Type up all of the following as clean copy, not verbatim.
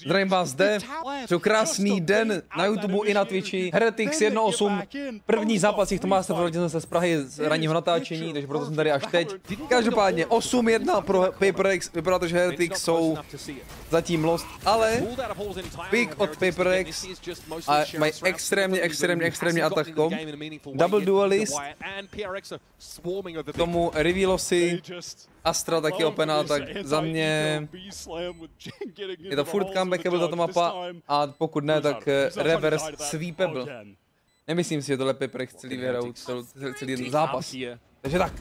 Zdravím vás zde, přeju krásný den na YouTube i na Twitchi. Heretics 1.8, první zápas těchto Masterů se z Prahy z ranního natáčení, takže proto jsem tady až teď. Každopádně 8-1 pro PRX, vypadá to, že Heretics jsou zatím lost, ale pick od PRX a mají extrémně attack-kom. Double duelist, k tomu revealosy, Astra taky opená, tak za mě je to furt comebackable tato mapa a pokud ne, tak reverse sweepable. Nemyslím si, že tohle PRX celý vyhrajou celý zápas. Takže tak.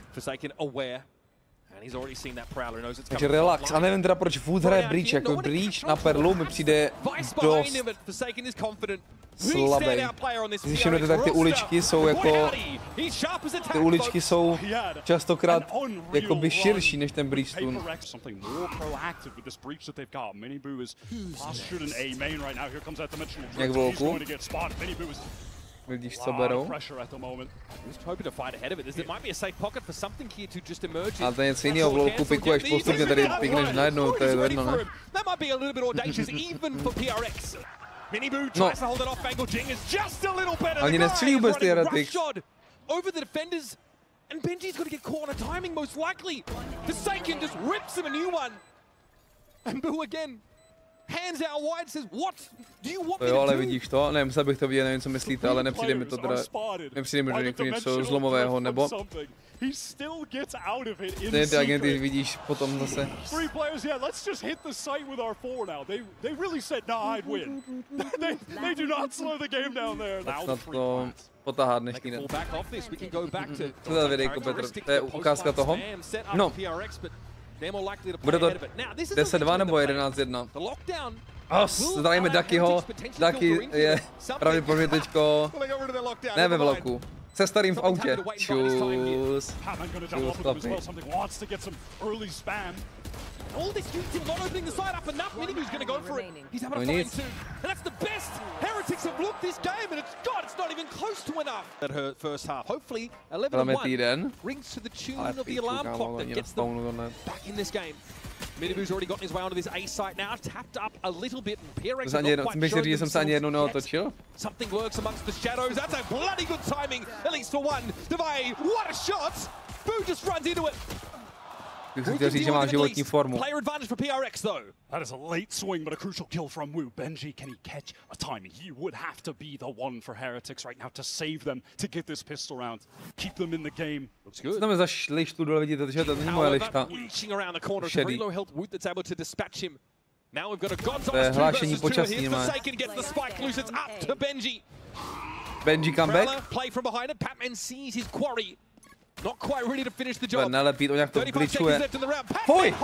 Takže relax. A nevím teda, proč Food hraje Breach, jako Breach na Perlu mi přijde dost slabý. Když všimnete, tak ty uličky jsou jako... Ty uličky jsou častokrát jakoby širší než ten Breach Stun. Jak v louku. Vidíš, co berou. A to je něco jiného, v louku pikuješ postupně, tady pikneš najednou, to je jedno, ne? No. Ani nestřílí vůbec ty Heretics. And Benji's got to get caught on a timing most likely. Forsaken just rips him a new one. And Boo again. Hands out wide, says, "What do you want me to do?" Ale vidíš to? Ne, musel bych to vidět, nevím, co myslíte, ale nepřijde mi to teda... Nepřijde mi, že něco zlomového, nebo... Ty agenty vidíš potom zase. Tak snad to potáhá dnešní den. Co za videjko, Petr? To je ukázka toho? No. Bude to 10-2 nebo 11-1? Zdravíme Dakyho. Daky je pravděpodobně teďko... Ne ve vlaku. Se starým v autě. Čus. Čus, chlapi. All this YouTube not opening the side up enough. Minigu's going to go for it. He's having a fight too. And that's the best Heretics have looked this game, and it's not even close to enough. At her first half. Hopefully, 11-1 rings to the tune of the alarm clock that gets them back in this game. Minigu's already gotten his way onto this A site now, tapped up a little bit, and PRX not quite sure yet. Something lurks amongst the shadows. That's a bloody good timing, at least for one. Devay, what a shot! Boo just runs into it. Chtěl říct, že má životní formu. That is a late swing, but a crucial kill from Wu. Benji, can he catch a timing? He would have to be the one for Heretics right now to save them, to get this pistol round, keep them in the game. Looks good. Co tam je za lištu dole, vidíte, že to není moje lišta. Šedý. To je hlášení počasí, má. Benji comeback. Not quite ready to finish the job. Nelepí to, nějak to glitchuje. Poj!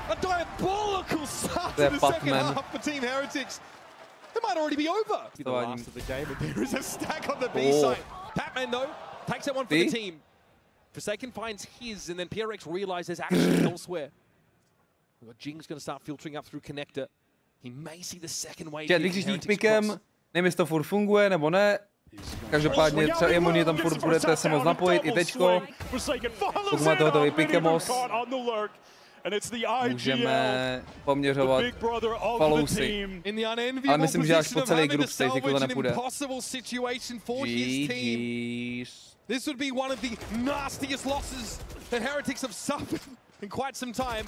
A diabolical start to the second half for Team Heretics. It might already be over. The last of the game, but there is a stack on the B side. Patman though takes that one for the team. Forsaken finds his, and then PRX realizes action elsewhere. Jing's going to start filtering up through connector. He may see the second wave. Když s pikem, nevím, jestli to furt funguje nebo ne. Každopádně třeba Imunie tam furt budete se moc napojit i teďko. Pokud máte hotový pikemos, můžeme poměřovat Falousy. Ale myslím, že až po celý group stage jako to nepůjde. GG's. This would be one of the nastiest losses that Heretics have suffered in quite some time.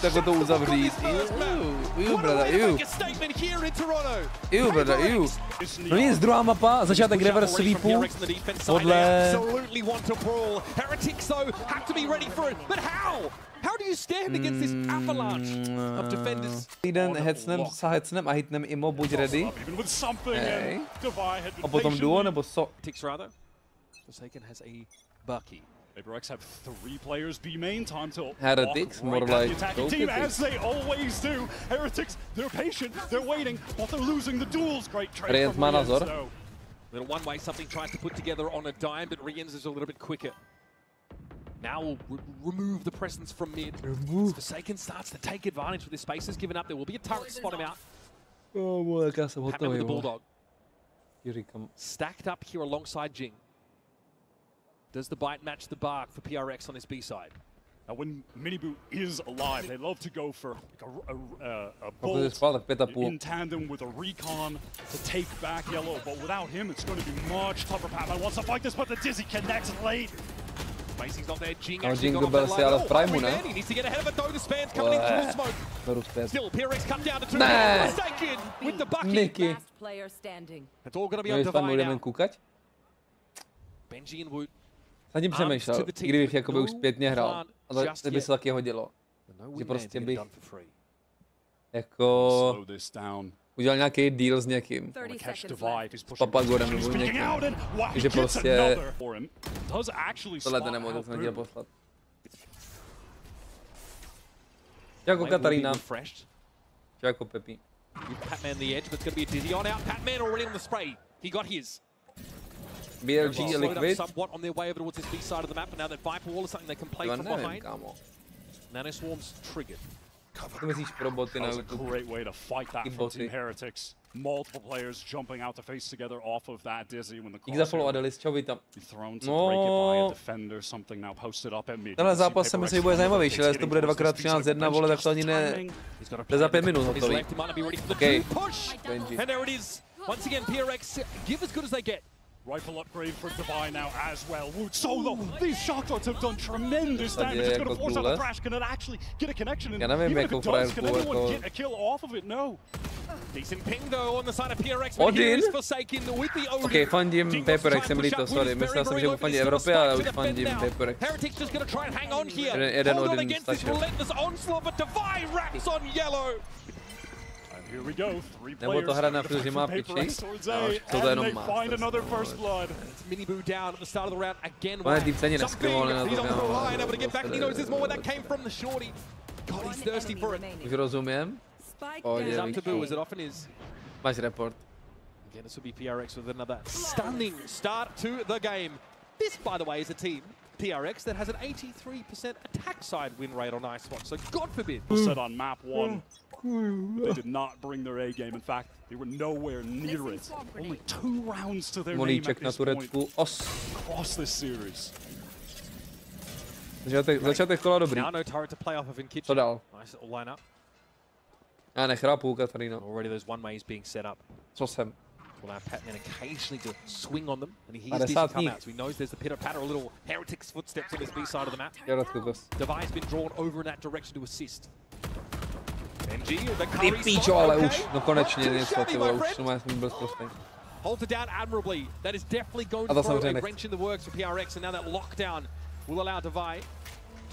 Tak to uzavřít. Brother, brother, No nic, druhá mapa, začátek reverse sweepu. Podle... Jeden hecnem, hecnem a hitnem imo, buď ready. Hej. A potom duo, nebo so... PRX have 3 players B main, time to Heretics, more like attacking team as they always do. Heretics, they're patient, they're waiting, but they're losing the duels. Great trade from Riens, though. Little one way, something tries to put together on a dime, but Riens is a little bit quicker. Now we'll remove the presence from mid. Forsaken starts to take advantage with his space is given up. There will be a turret to spot him out. Patman with the Bulldog. Stacked up here alongside Jing. Does the bite match the bark for PRX on this B side? When Miniboo is alive, they love to go for a bolt in tandem with a recon to take back Yellow, but without him, it's going to be much tougher. Patman wants to fight this, but the Dizzy connects late. Macy's not there. Jing actually got off that line. Oh, he needs to get ahead of it though. The Span's coming in through smoke. Still, PRX cut down to 2. Mistaken with the bucket. Last player standing. It's all going to be on Divine now. Benji and Woot. Jsem tím přemýšlel, i kdybych jakoby už zpětně hrál, ale to by se taky hodilo. Že prostě bych jako udělal nějaký deal s někým. S Papagorem nebo někým. Že prostě tohle to nemohl, to jsem nechtěl poslat. Jako Katarína. Jako Pepi. Patman the edge, but it's going to be a Dizzy on out. Patman already on the spray. He got his. BLG Liquid. Somewhat on their way over towards this B side of the map, but now that Viper Wall is something they can play from behind. Nanoswarm's triggered. That was a great way to fight that from Team Heretics. Multiple players jumping out to face together off of that Dizzy when the crosshair be thrown to break it by a defender. Something now posted up at mid. Tenhle zápas se myslím bude zajímavější, ale to bude 2x13-1, vole, tak to ani ne. To je za 5 minut hotový. Okay. And there it is. Once again, PRX give as good as they get. Rifle upgrade for Divine now as well. Woot solo. These shock darts have done tremendous damage. It's going to force out the crash. Can it actually get a connection? And even if it does, can anyone get a kill off of it? No. Decent ping though on the side of PRX. Odin? With the Odin. Okay, fandím PRXem líto, sorry. Myslel jsem, že budu fandit Evropě, ale už fandím PRX. Heretics just going to try and hang on here. Jeden Odin stačil. Relentless onslaught, but Divine wraps on Yellow. Here we go. 3 Nebo to hra na plus, že má piči. Co to jenom má. Miniboo down at the start of the round again. Pane týpce ani neskryvol, ne na God, he's thirsty for it. Už rozumím. Máš report. Again, this will be PRX with another stunning start to the game. This, by the way, is a team, PRX, that has an 83% attack side win rate on Icebox, so God forbid. Set on map 1. They did not bring their A game. In fact, they were nowhere near it. Only 2 rounds to their name at this point across this series. Začátek kola dobrý. Now no turret to play off of in kitchen. Co dál? Nice little line up. Já nechápu, Katarína. Already those one ways being set up. Co jsem? Will allow Patman occasionally to swing on them, and he hears Dizzy come out, so he knows there's the pitter-patter, a little Heretics footsteps on this B side of the map. Divine's been drawn over in that direction to assist. Benji, the Ty píčo, ale už, no konečně něco, ty vole, už jsem byl zprostý. Holds it down admirably. That is definitely going to throw a wrench in the works for PRX, and now that lockdown will allow Divine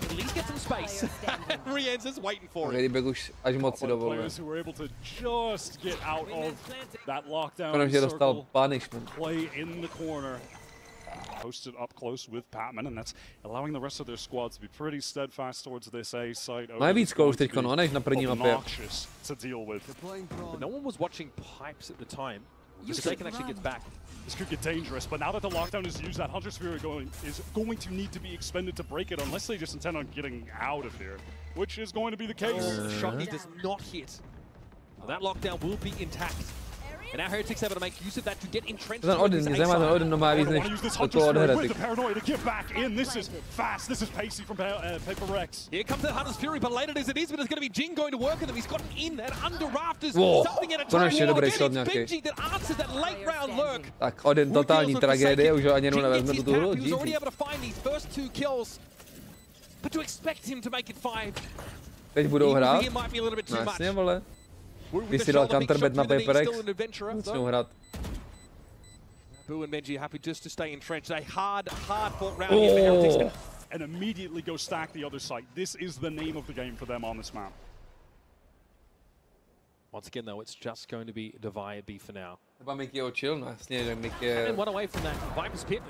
to at least get some space. Rienz is waiting for it. Kdybych už až moc si dovolil. Players who were able to just get out of that lockdown Konečně dostal punishment. Play in the corner. Posted up close with Patman, and that's allowing the rest of their squad to be pretty steadfast towards this A site. Má víc kol teďko, no, než na první mapě. To deal with. But no one was watching Pipes at the time. Mistaken actually gets back. This could get dangerous, but now that the lockdown is used, that Hunter Sphere is going to need to be expended to break it, unless they just intend on getting out of here, which is going to be the case. Shotty does not hit. Well, that lockdown will be intact. And now Heretics able to make use of that to get entrenched. Ten Odin, nie zajímá ten Odin, no má víc než to od Heretics. This is fast, this is pacey from PRX. Here comes the Hunter's Fury, but later as it is, but it's going to be Jing going to work with him. He's gotten in and under rafters, something at a time. Benji that answers that late round lurk. Tak Odin totální tragédie, už ho ani nevezme do tu hru. He's already able to find these first 2 kills. But to expect him to make it 5. Teď budou hrát? No jasně, vole. Když si dal counterbed na PRX, musím hrát. Boo and Benji happy just to stay entrenched. A hard fought round here for Heretics. And immediately go stack the other side. This is the name of the game for them on this map. Once again though, it's just going to be Divine B for now. Třeba Mickey očil, no jasně, že Mickey je one away from that Viper's pit.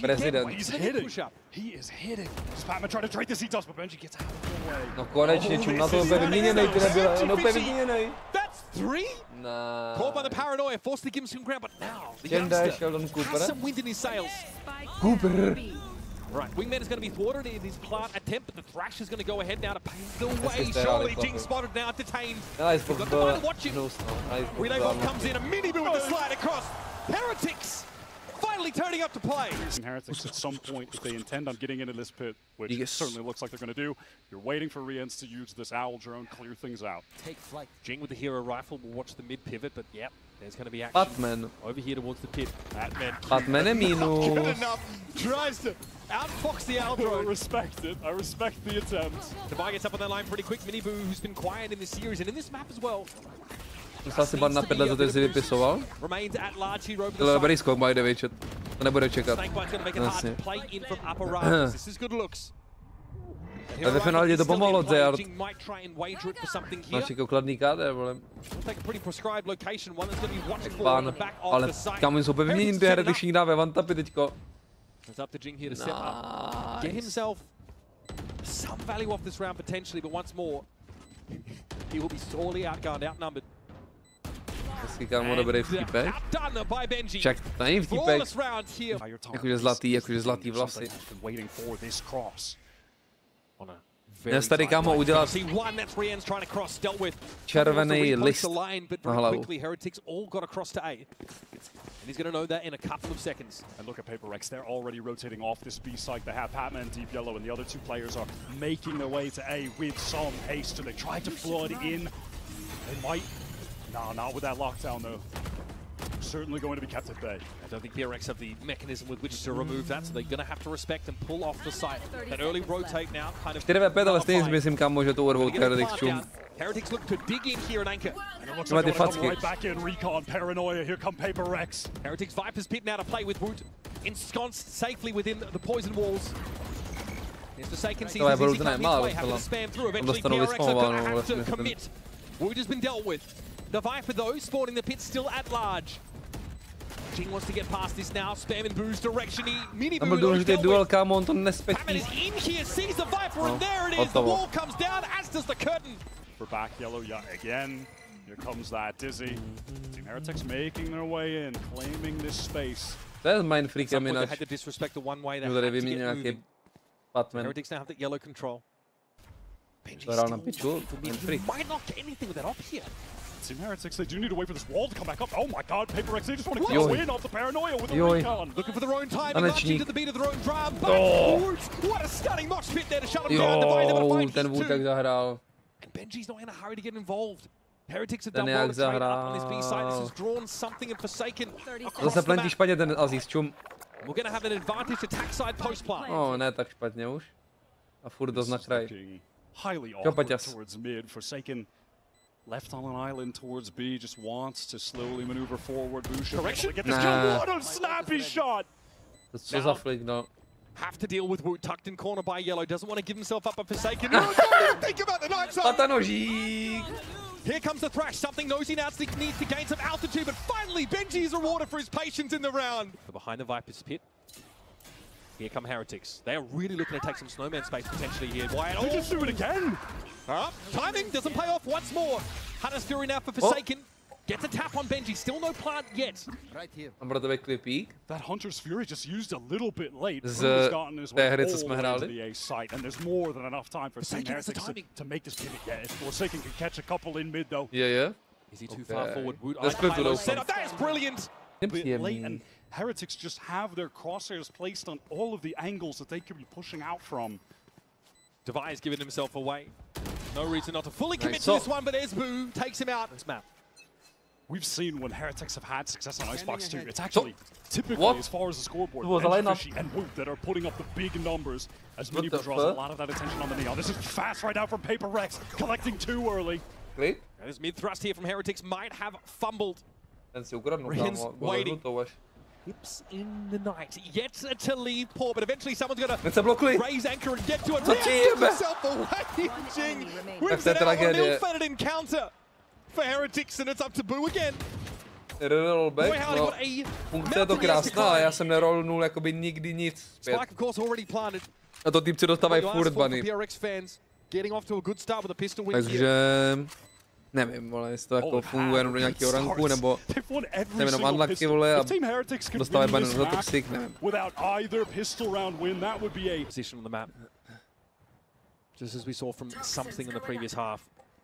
prezident. He's hitting. He is hitting. Patman trying to trade this, he does, but Benji gets out of the way. No konečně, čum na to úplně vyměněnej, ty nebyla, on úplně vyměněnej. That's 3? Nah. Caught by the paranoia, forced to give him some ground, but now the youngster has some wind in his sails. Cooper. Right, Wingman is going to be thwarted in his plant attempt, but the Thrash is going to go ahead now to pave the way. Surely Jing spotted now, detained. Nice, got the watch him. Relay Bomb comes in, a Miniboo with the slide across. Heretics finally finally turning up to play. Heretics at some point, if they intend on getting into this pit, which certainly looks like they're going to do, you're waiting for Riens to use this owl drone, clear things out. Take flight. Jing with the hero rifle will watch the mid pivot, but yep, there's going to be action Batman. over here towards the pit. Batman je minus. Good enough. Tries to outfox the owl drone. I respect it. I respect the attempt. Devi gets up on that line pretty quick. Miniboo, who's been quiet in this series and in this map as well. Musel si ban na 5 let, za to si vypisoval. Remains at large hero. Tohle dobrý skok, má jde vyčet. To nebude čekat. Jasně. Ale ve finále to pomohlo od Zayard. Máš jako kladný KD, vole. Pán, ale kam jsou úplně vyměněný ty hry, když dá ve one-tapy teďko. Hezký kámo, dobrý vtípek. Však to není vtípek. Jakože zlatý vlasy. Měl jsi tady kámo udělat červený list na hlavu. And he's going to know that in a couple of seconds. And look at PRX, they're already rotating off this B site. They have Patman, Deep Yellow, and the other two players are making their way to A with some haste. So they try to flood in. They might. Nah, not with that lockdown though. Certainly going to be kept at bay. I don't think PRX have the mechanism with which to remove that, so they're going to have to respect and pull off the site. That early rotate now kind of... 4v5, ale stejně myslím, kámo, že to urvou Heretics čum. Heretics look to dig in here and anchor. And it looks like they're coming right back in. Recon, Paranoia, here come PRX. Heretics Viper's pit now to play with Woot. Ensconced safely within the poison walls. Here's the Saken sees as easy come his way, having to spam through. Eventually PRX are going to have to commit. Woot has been dealt with. The Viper though, spawning the pit still at large. Jing wants to get past this now, spamming Boo's direction. Tam byl důležitý duel, kámo, on to nespětí. Patman is in here, sees the Viper, and there it is. The wall comes down, as does the curtain. For back yellow yet again. Here comes that Dizzy. Team Heretics making their way in, claiming this space. To je mindfreakem jinak. Had to disrespect the one way they tady had to vyměnil get moving. nějaký Batman. Heretics now have the yellow control. To hrál na piču, mindfreak. Might not get anything with that up here. Team Heretics, they do need to wait for this wall to come back up. Oh my god, PRX, they just want to go in off the Paranoia with the recon. Looking for their own time, marching to the beat of their own drum. What a stunning mosh pit there to shut him down. Devi's able to find ten Woot tak zahrál. And Benji's not in a hurry to get involved. Heretics have done well to trade up on this B side. This has drawn something in Forsaken across Zase the plantí map. špatně ten Aziz, čum. We're going to have an advantage attack side post plant. Ne tak špatně už. A furt dost na kraj. Highly awkward towards mid. Forsaken left on an island towards B, just wants to slowly maneuver forward. Correction, get this kill. What a snappy shot! Co za flick, no. Have to deal with Woot, tucked in corner by Yellow. Doesn't want to give himself up a Forsaken. Think about the knife side. Patanožík! Here comes the thrash. Something nosy now needs to gain some altitude, but finally Benji is rewarded for his patience in the round. Behind the Viper's pit. Here come Heretics. They are really looking to take some snowman space potentially here. Wyatt, they just do it again! Timing doesn't pay off once more. Hunter's Fury now for Forsaken. Gets a tap on Benji. Still no plant yet. Right here. Ambratový klipík. That Hunter's Fury just used a little bit late. Z té hry, co jsme hráli. And there's more than enough time for Team Heretics to make this pivot. Yeah, Forsaken can catch a couple in mid though. Yeah. Is he too far forward? That is brilliant. Late and Heretics just have their crosshairs placed on all of the angles that they could be pushing out from. Devi is giving himself away. No reason not to fully commit to this one, but Esbu takes him out. This map. We've seen when Heretics have had success on Icebox too. It's actually typically, as far as the scoreboard, Benjyfishy and Woot that are putting up the big numbers as Miniboo draws a lot of that attention on the Neon. This is fast right now from PRX, collecting too early. Great. This mid thrust here from Heretics might have fumbled. Riens waiting. Hips in the night, yet to leave poor, but eventually someone's gonna raise anchor and get to it. Riens himself away, Jing. Whips it out on an ill-fated encounter for Heretics, and it's up to Boo again. Rollback, no, funkce je to krásná, ale já jsem nerollnul jakoby nikdy nic. Spike of course already planted. A to týpci dostávají furt bany. Takže nevím, vole, jestli to jako funguje jenom do nějakého ranku, nebo jsem jenom unlucky, vole, a dostávají bany za toxic, nevím.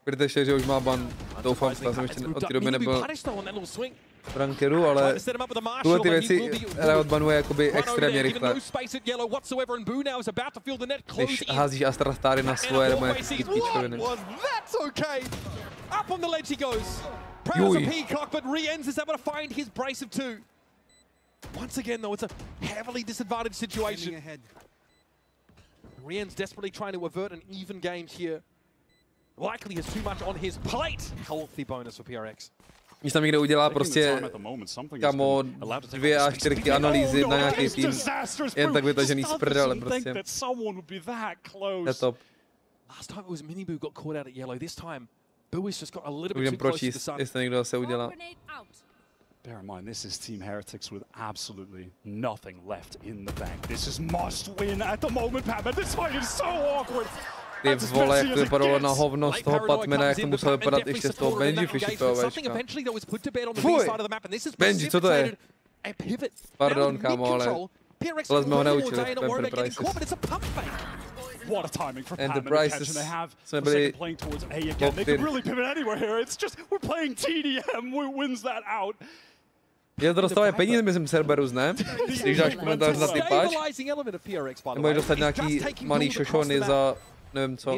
Protože že už má ban, doufám, že jsem ještě od té doby nebyl v rankeru, ale tuhle ty věci hra odbanuje jakoby extrémně rychle. Když házíš Astrastáry na svoje nebo nějaký píčkoviny. Juj. Once again, though, it's a heavily disadvantaged situation. Rien's desperately trying to avert an even game here. Likely has too much on his plate. Healthy bonus for PRX. Když tam někde udělá prostě, kamo, 2 až 4 analýzy na nějaký tým, jen tak vytažený z prdele prostě. To je top. Last time it was Miniboo got caught out at yellow. This time, Boo has just got a little bit Můžeme too close to the pročíst, sun. jestli někdo zase udělá. Bear in mind, this is Team Heretics with absolutely nothing left in the bank. This is must win at the moment, Patman. This fight is so awkward. Ty vole, jak to vypadalo na hovno z toho Patmana, jak to muselo vypadat ještě z toho Benjyfishy POVčka. Fuj! Benji, co to je? Pardon, kámo, ale tohle jsme ho neučili v Enterprises. Enterprises jsme byli je to dostávají peníze, myslím, Cerberus, ne? Když dáš komentář na ty páč, nebo je dostat nějaký malý šošony za nevím co.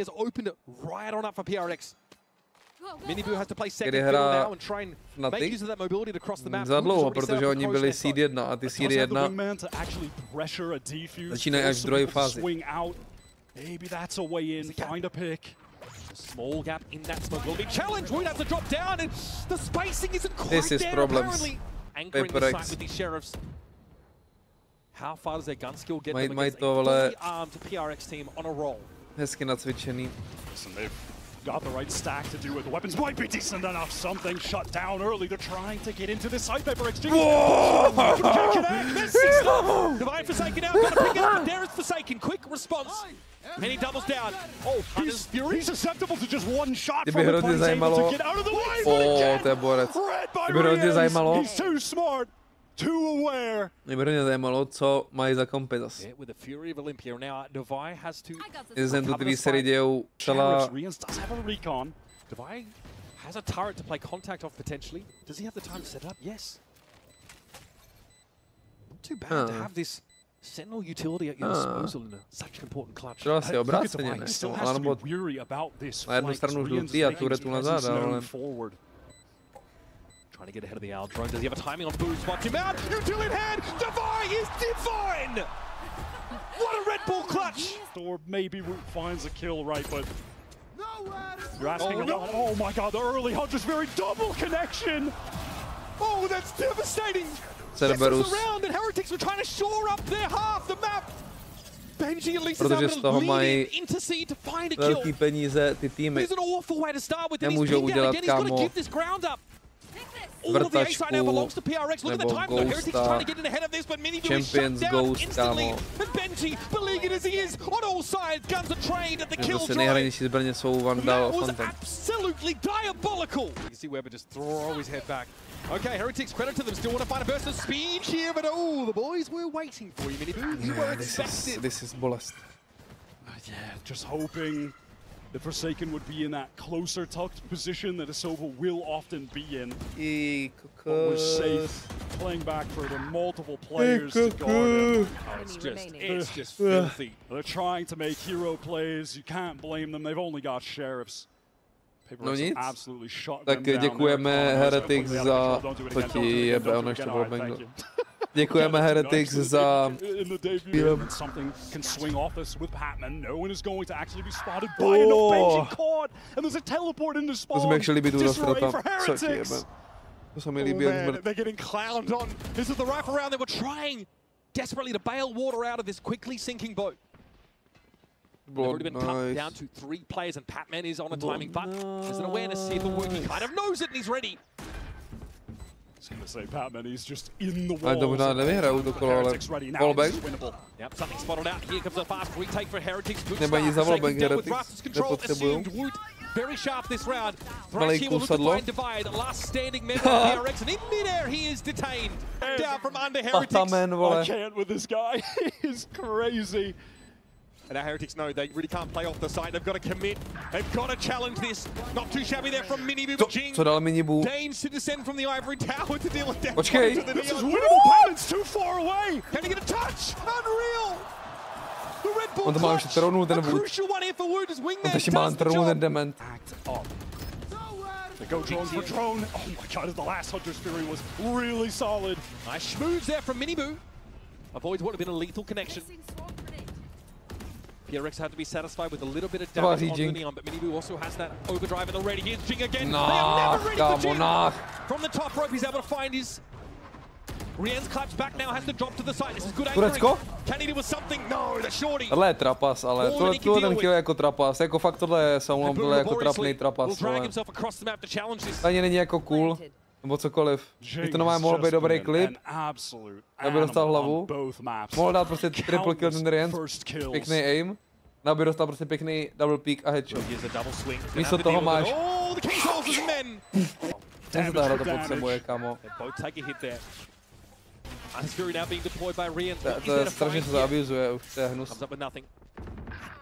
Kdy hra na ty za dlouho, protože oni byli Seed 1 a ty Seed 1 začínají až v druhé fázi. Maybe that's a way in. Find a pick. Small gap in that smoke. Will be challenged. Wood has to drop down, and the spacing isn't quite this is there. Problems. Anchoring the site with these sheriffs. How far does their gun skill get them against a fully armed PRX team on a roll? Hezky nacvičený. Got the right stack to do it. The weapons might be decent enough. Something shut down early. They're trying to get into this site. PRX Jingggovi. Divine Forsaken out. Gotta pick it up. There is Forsaken. Quick response. And he doubles down. Oh, he's susceptible to just one shot from the point. He's able to get out of the way. Oh, to je borec. Mě by hrozně zajímalo. He's too smart. Too aware. Mě by hrozně zajímalo, co mají za kompy zase. Jestli jsem tu ty sérii dějou celá... Devi has a turret to play contact off potentially. Does he have the time to set up? Yes. Not too bad to have this Sentinel utility at your disposal in such an important clutch. To asi obráceně, ne? Na jednu stranu žlutý a turetu na záda, ale... Trying to get ahead of the owl drone. Does he have a timing on Boo? Spots him out. Util in hand. Devi is divine. What a Red Bull clutch. Or maybe Root finds a kill, right? But you're asking a lot. Oh my God! The early hunt is very double connection. Oh, that's devastating. Cerberus. Around and Heretics were trying to shore up their half the map. Benji at least is Protože able z toho to mají lead in, intercede to find a velký kill. peníze ty týmy. Nemůžou udělat, kámo, vrtačku nebo Ghosta, Champions Ghost, kámo. Že prostě nejhranější zbraně jsou Vandal a Phantom. Okay, Heretics, credit to them, still want to find a burst of speed here, but oh, the boys were waiting for you, Miniboo. You were expected. This is bolest. Yeah, just hoping the Forsaken would be in that closer tucked position that Asobo will often be in. But we're safe, playing back for the multiple players to guard him. Oh, it's just filthy. They're trying to make hero plays, you can't blame them, they've only got sheriffs. No nic, tak děkujeme Heretics za... To ti jebe, ono ještě bylo bango. Děkujeme Heretics za... To se mi jak líbí tu dostrata. Co ti jebe. To se mi líbí jak zmrt. Desperately to bail water out of this quickly sinking boat. They've already been cut down to 3 players, and Patman is on a timing butt. There's an awareness here. The work, he kind of knows it, and he's ready. I was going to say, Patman, he's just in the Ale to možná nevyhrajou to kolo, ale wallbang. Yep, something spotted out. Here comes a fast retake for Heretics. Nemají ani za wallbang Heretics, nepotřebujou. Very sharp this round. Thrash here will look to find Divide, the last standing member of PRX, and in midair he is detained. Down from under Heretics. I can't with this guy. He is crazy. And now Heretics know they really can't play off the side. They've got to commit. They've got to challenge this. Not too shabby there from Minibu, but Jing Co dal Minibu? deigns to descend from the ivory tower to deal with death. Počkej. This is winnable. Patman's too far away. Can he get a touch? Unreal. The Red Bull On to má ještě tronu, ten Wood. crucial one here for Wood as Wingman On to ještě má does the tronu, job. ten dement. Act up. They go drone for drone. Oh my god, the last Hunter's Fury was really solid. Nice schmooze there from Minibu. Avoids what would have been a lethal connection. PRX had to be satisfied with a little bit of damage on the neon, but Minibu also has that overdrive in the ready. Here's Jing again. They are never ready for Jing. From the top rope, he's able to find his... Rien's claps back now, has to drop to the side. This is good anchoring. Can he do with something? No, the shorty. Tohle je trapas, ale tohle ten kill je jako trapas. Jako fakt tohle je Saumon, tohle je jako trapný trapas. Ani není jako cool. Nebo cokoliv. Když to normálně mohl být dobrý klip, aby dostal hlavu. Mohl dát prostě triple kill ten Rien, pěkný aim. Aby dostal prostě pěkný double peak a headshot. Místo toho máš... Ten se ta hra to potřebuje, kamo. To je strašně se zaabuzuje, už to je hnus.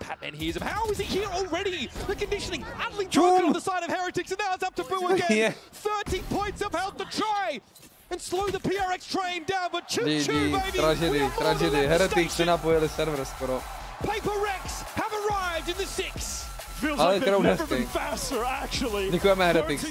Patman hears him. How is he here already? The conditioning utterly broken on the side of Heretics, and now it's up to Boo again. 13 points of health to try and slow the PRX train down, but choo-choo, baby. Tragedy. Heretics si napojili server skoro. Paper Rex have arrived in the 6. Feels like they've never been faster, actually. Děkujeme Heretics.